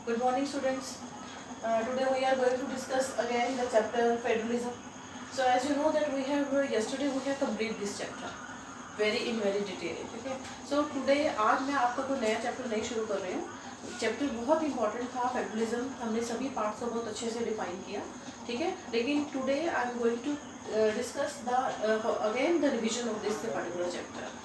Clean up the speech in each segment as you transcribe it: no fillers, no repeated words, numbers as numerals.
Good morning, students. Today we are going to discuss again the chapter federalism. So as you know that we have yesterday we have complete this chapter very detail. Okay. So today आज मैं आपका कोई नया chapter नहीं शुरू कर रही हूँ. चैप्टर बहुत इंपॉर्टेंट था फेडरलिज्म. हमने सभी पार्ट्स को बहुत अच्छे से डिफाइन किया. ठीक है. लेकिन today I am going to discuss the again the revision of this particular chapter.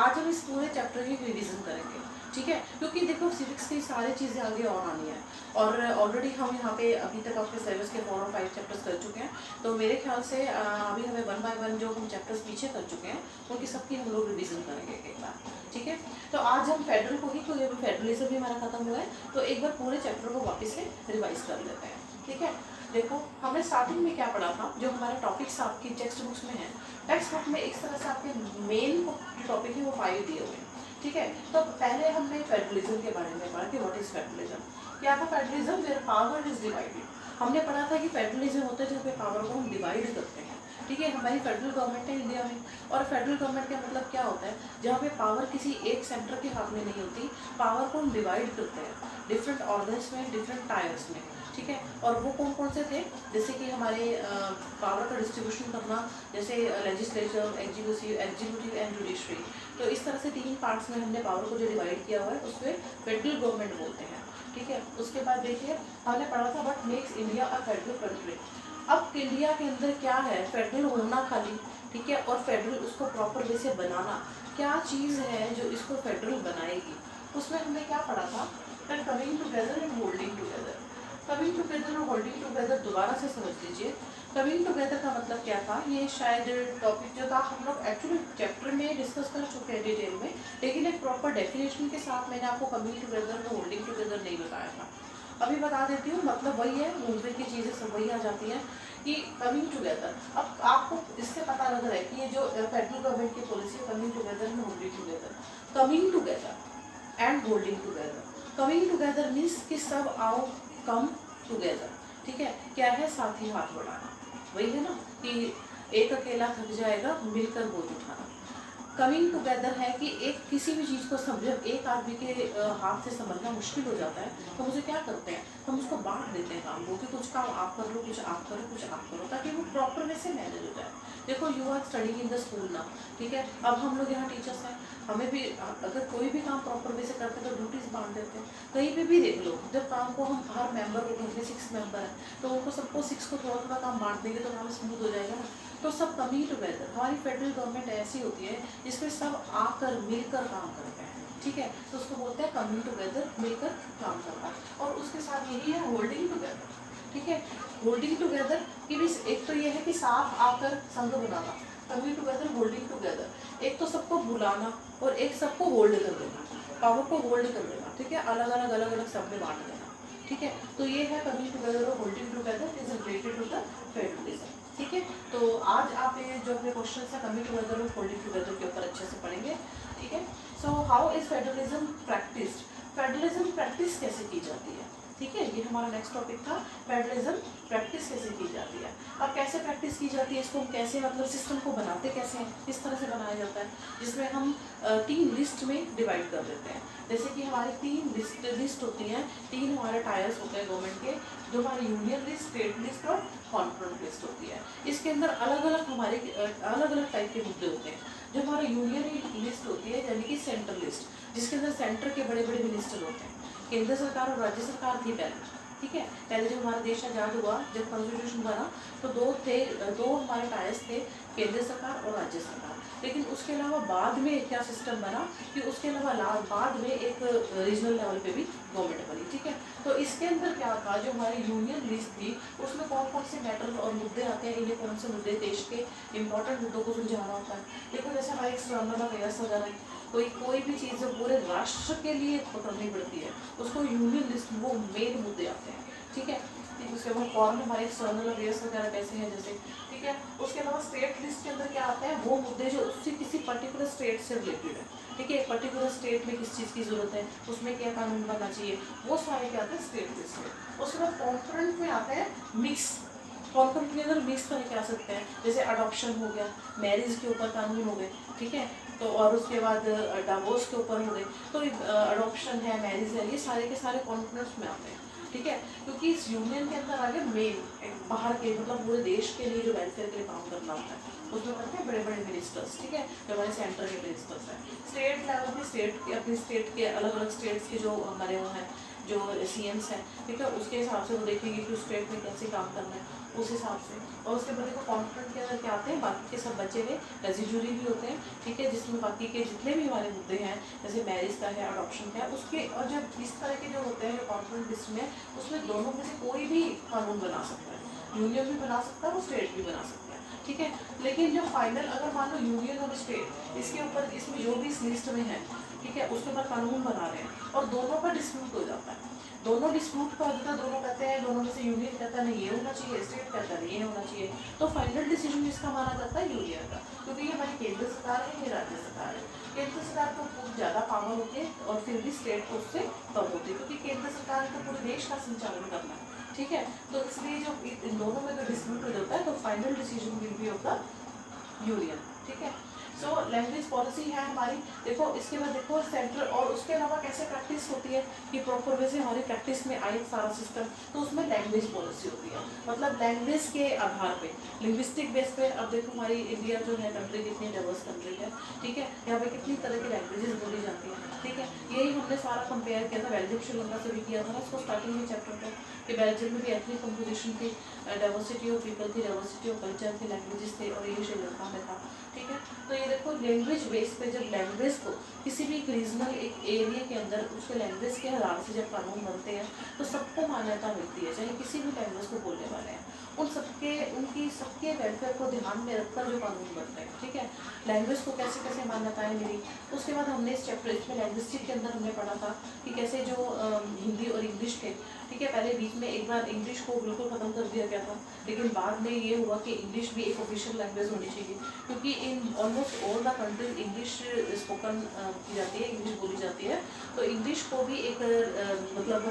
आज हम इस पूरे चैप्टर की रिविजन करेंगे. ठीक है. क्योंकि देखो सिविक्स की सारी चीज़ें आगे और आनी है और ऑलरेडी हम यहाँ पे अभी तक आपके सिलेबस के 4 और 5 चैप्टर्स कर चुके हैं. तो मेरे ख्याल से अभी हमें 1 बाय 1 जो हम चैप्टर्स पीछे कर चुके हैं उनकी सबकी हम लोग रिविजन करेंगे एक बार. ठीक है. तो आज हम फेडरल को ही, क्योंकि फेडरलिज्म भी हमारा खत्म हुआ है, तो एक बार पूरे चैप्टर को वापस से रिवाइज कर लेते हैं. ठीक है. देखो हमने स्टार्टिंग में क्या पढ़ा था, जो हमारे टॉपिक्स आपकी टेक्स्ट बुक्स में है. टेक्स्ट बुक में इस तरह से आपके मेन जो टॉपिक है वो 5 दिए हुए हैं. ठीक है. तो पहले हमने फेडरलिज्म के बारे में पढ़ा कि व्हाट इज फेडरलिज्म. क्या था federalism? Where power is divided. हमने पढ़ा था कि फेडरलिज्म होता है जहाँ पे पावर को हम डिवाइड करते हैं. ठीक है. हमारी फेडरल गवर्नमेंट है इंडिया में, और फेडरल गवर्नमेंट का मतलब क्या होता है? जहाँ पे पावर किसी एक सेंटर के हाथ में नहीं होती, पावर को हम डिवाइड करते हैं डिफरेंट ऑर्गन्स में, डिफरेंट टायर्स में. ठीक है. और वो कौन कौन से थे? जैसे कि हमारे पावर का डिस्ट्रीब्यूशन करना, जैसे लेजिस्लेचर, एग्जीक्यूटिव एंड जुडिशरी. तो इस तरह से 3 पार्ट्स में हमने पावर को जो डिवाइड किया हुआ है उसको फेडरल गवर्नमेंट बोलते हैं. ठीक है. उसके बाद देखिए हमने पढ़ा था what makes India a federal country. अब इंडिया के अंदर क्या है? फेडरल होना खाली. ठीक है. और फेडरल उसको प्रॉपर वे से बनाना, क्या चीज़ है जो इसको फेडरल बनाएगी? उसमें हमने क्या पढ़ा था? Coming together and holding together. Coming together और होल्डिंग टुगेदर दोबारा से समझ लीजिए. कमिंग टुगेदर का मतलब क्या था? ये शायद टॉपिक जो था हम लोग एक्चुअली चैप्टर में डिस्कस कर चुके हैं डिटेल में, लेकिन एक प्रॉपर डेफिनेशन के साथ मैंने आपको कमिंग टुगेदर और होल्डिंग टुगेदर नहीं बताया था. अभी बता देती हूँ. मतलब वही है, मूवमेंट की चीज़ें सब वही आ जाती हैं कि कमिंग टुगेदर. अब आपको इससे पता लग रहा है कि ये जो फेडरल गवर्नमेंट की पॉलिसी है coming together and holding together. Coming together and holding together. Coming together means कि सब आओ, कम टुगेदर. ठीक है. क्या है? साथ ही हाथ बढ़ाना. वही है ना कि एक अकेला थक जाएगा, मिलकर बोझ उठाना. कमिंग टुगेदर है कि एक किसी भी चीज़ को समझ, एक आदमी के हाथ से समझना मुश्किल हो जाता है तो मुझे क्या करते हैं, हम उसको बांट देते हैं काम को कि कुछ काम आप कर लो, कुछ आप करो, कुछ आप करो, ताकि वो प्रॉपर वे से मैनेज हो जाए. देखो you are studying in the school ना. ठीक है. अब हम लोग यहाँ टीचर्स हैं, हमें भी अगर कोई भी काम प्रॉपर वे से करते हैं तो ड्यूटीज बांट देते हैं. कहीं पे भी देख लो, जब काम को हम हर मेंबर को, घर में 6 मेंबर है तो उनको सबको 6 को थोड़ा थोड़ा काम बांट देंगे तो काम स्मूथ हो जाएगा ना. तो सब कमिंग टुगेदर. हमारी फेडरल गवर्नमेंट ऐसी होती है जिसमें सब आकर मिलकर काम करते हैं. ठीक है. तो उसको बोलते हैं कमिंग टुगेदर, मिलकर काम करना. और उसके साथ यही है होल्डिंग टुगेदर. ठीक है. होल्डिंग टुगेदर की भी एक तो ये है कि साथ आकर संघ बनाना. Coming together, holding together. एक तो सबको बुलाना और एक सबको होल्ड कर देना, पावर को होल्ड कर देना. ठीक है. अलग अलग सब में बांट देना. ठीक है. तो ये है कमिंग टुगेदर और holding together is related to the federalism. ठीक है. तो आज आप ये जो अपने क्वेश्चन है कमिंग टुगेदर और होल्डिंग टुगेदर के ऊपर अच्छे से पढ़ेंगे. ठीक है. So how is federalism practised. Federalism practice कैसे की जाती है? ठीक है. ये हमारा नेक्स्ट टॉपिक था, फेडरलिज्म प्रैक्टिस कैसे की जाती है. अब कैसे प्रैक्टिस की जाती है, इसको हम कैसे, मतलब सिस्टम को बनाते कैसे हैं, किस तरह से बनाया जाता है, जिसमें हम 3 लिस्ट में डिवाइड कर देते हैं. जैसे कि हमारी 3 लिस्ट होती हैं, 3 हमारे टायर्स होते हैं गवर्नमेंट के, जो हमारी यूनियन लिस्ट, स्टेट लिस्ट और कॉन्फ्रेंस लिस्ट होती है. इसके अंदर अलग अलग हमारे अलग अलग टाइप के मुद्दे होते हैं. जो हमारी यूनियन लिस्ट होती है यानी कि सेंट्रल लिस्ट, जिसके अंदर सेंटर के बड़े बड़े मिनिस्टर होते हैं. केंद्र सरकार और राज्य सरकार थी पहले. ठीक है. पहले जब हमारा देश आज़ाद हुआ, जब कॉन्स्टिट्यूशन बना, तो दो हमारे टायर्स थे, केंद्र सरकार और राज्य सरकार. लेकिन उसके अलावा बाद में क्या सिस्टम बना कि उसके अलावा बाद में एक रीजनल लेवल पे भी गवर्नमेंट बनी. ठीक है. तो इसके अंदर क्या था, जो हमारी यूनियन लिस्ट थी उसमें कौन कौन से मैटर और मुद्दे आते हैं, इन्हें कौन से मुद्दे देश के इंपॉर्टेंट मुद्दों को सुलझाना होता है. देखो जैसे हमारे एक्सटर्नल अफेयर्स वगैरह, कोई भी चीज़ जो पूरे राष्ट्र के लिए करनी पड़ती है उसको यूनियन लिस्ट, वो मेन मुद्दे आते हैं. ठीक है. उसके बाद फॉरन हमारे एक्सटर्नल अफेयर्स वगैरह कैसे हैं जैसे. ठीक है. उसके अलावा स्टेट लिस्ट के अंदर क्या आता है, वो मुद्दे जो उससे किसी पर्टिकुलर स्टेट से रिलेटेड है. ठीक है. एक पर्टिकुलर स्टेट में किस चीज़ की ज़रूरत है, उसमें क्या कानून बनना चाहिए, वो सारे क्या आते हैं स्टेट लिस्ट में. उसके बाद कॉन्फ्रेंस में आता है मिक्स. कॉन्फ्रेंस के अंदर मिक्स तरह के आ सकते हैं, जैसे अडॉप्शन हो गया, मैरिज के ऊपर कानून हो गए. ठीक है. तो और उसके बाद डिवोर्स के ऊपर हो गए. तो अडॉप्शन है, मैरिज है, ये सारे के सारे कॉन्फ्रेंस में आते हैं. ठीक है, क्योंकि इस यूनियन के अंदर आगे मेन बाहर के मतलब पूरे देश के लिए जो वेलफेयर के लिए काम करना होता है उसमें करते हैं बड़े बड़े मिनिस्टर्स, ठीक है, जो हमारे सेंटर के मिनिस्टर्स हैं। स्टेट लेवल पे स्टेट के अपनी स्टेट के अलग अलग स्टेट्स के जो हमारे वो हैं जो सीएम्स हैं, ठीक है, उसके हिसाब से वो देखेंगे कि उस स्टेट में कैसे काम करना है उस हिसाब से। और उसके बाद देखो कॉन्फ्रेंस के अंदर क्या आते हैं, बाकी के सब बचे हुए रेजिड्यूरी भी होते हैं, ठीक है, जिसमें बाकी के जितने भी हमारे मुद्दे हैं जैसे मैरिज का है, अडॉप्शन का है, उसके और जब इस तरह के जो होते हैं कॉन्फ्रेंस लिस्ट में, उसमें दोनों में से कोई भी कानून बना सकता है, यूनियन भी बना सकता है और स्टेट भी बना सकता है, ठीक है। लेकिन जो फाइनल अगर मान लो यूनियन और स्टेट इसके ऊपर इसमें जो भी इस लिस्ट में है, ठीक है, उसके ऊपर कानून बना रहे हैं और दोनों पर डिस्प्यूट हो जाता है, दोनों डिस्प्यूट का होता है, दोनों कहते हैं, दोनों में से यूनियन कहता है नहीं ये होना चाहिए, स्टेट कहता है नहीं ये होना चाहिए, तो फाइनल डिसीजन इसका माना जाता है यूनियन का, क्योंकि ये हमारी केंद्र सरकार है, ये राज्य सरकार है। केंद्र सरकार को बहुत ज़्यादा पावर होती है और फिर भी स्टेट को उससे कम होती है, क्योंकि केंद्र सरकार को पूरे देश का संचालन करना है, ठीक है, तो इसलिए जो इन दोनों में जो डिस्प्यूट हो जाता है तो final decision will be of the union, ठीक है। सो लैंग्वेज पॉलिसी है हमारी, देखो इसके बाद देखो सेंट्रल, और उसके अलावा कैसे प्रैक्टिस होती है कि प्रॉपर वे से हमारी प्रैक्टिस में आए सारा सिस्टम, तो उसमें लैंग्वेज पॉलिसी होती है, मतलब लैंग्वेज के आधार पे लिंग्विस्टिक बेस पे। अब देखो हमारी इंडिया जो है कंट्री कितनी डाइवर्स कंट्री है, ठीक है, यहाँ पे कितनी तरह की लैंग्वेजेस बोली जाती हैं, ठीक है, यही हमने सारा कंपेयर किया था बेल्जियम श्रीलंका से भी किया था ना उसको स्टार्टिंग में चैप्टर पर, कि बेल्जियम में भी एथनिक कंपोजिशन थी, डाइवर्सिटी ऑफ पीपल थी, डाइवर्सिटी ऑफ कल्चर थी, लैंग्वेजेस थे, और ये श्रीलंका में था, ठीक है। तो ये देखो लैंग्वेज बेस पे जब लैंग्वेज को किसी भी एक रीजनल एक एरिया के अंदर उसके लैंग्वेज के आधार से जब कानून बनते हैं तो सबको मान्यता मिलती है, चाहे किसी भी लैंग्वेज को बोलने वाले हैं, उन सबके उनकी सबके वेलफेयर को ध्यान में रखकर जो कानून बनते हैं, ठीक है। लैंग्वेज को कैसे कैसे मान्यताएं मिली, उसके बाद हमने इस चैप्टर इसमें लैंग्विस्टिक के अंदर हमने पढ़ा था कि कैसे जो हिंदी और इंग्लिश थे, ठीक है, पहले बीच में एक बार इंग्लिश को बिल्कुल ख़त्म कर दिया गया था, लेकिन बाद में ये हुआ कि इंग्लिश भी एक ऑफिशियल लैंग्वेज होनी चाहिए, क्योंकि in almost all the countries English spoken की जाती है, इंग्लिश बोली जाती है, तो इंग्लिश को भी एक मतलब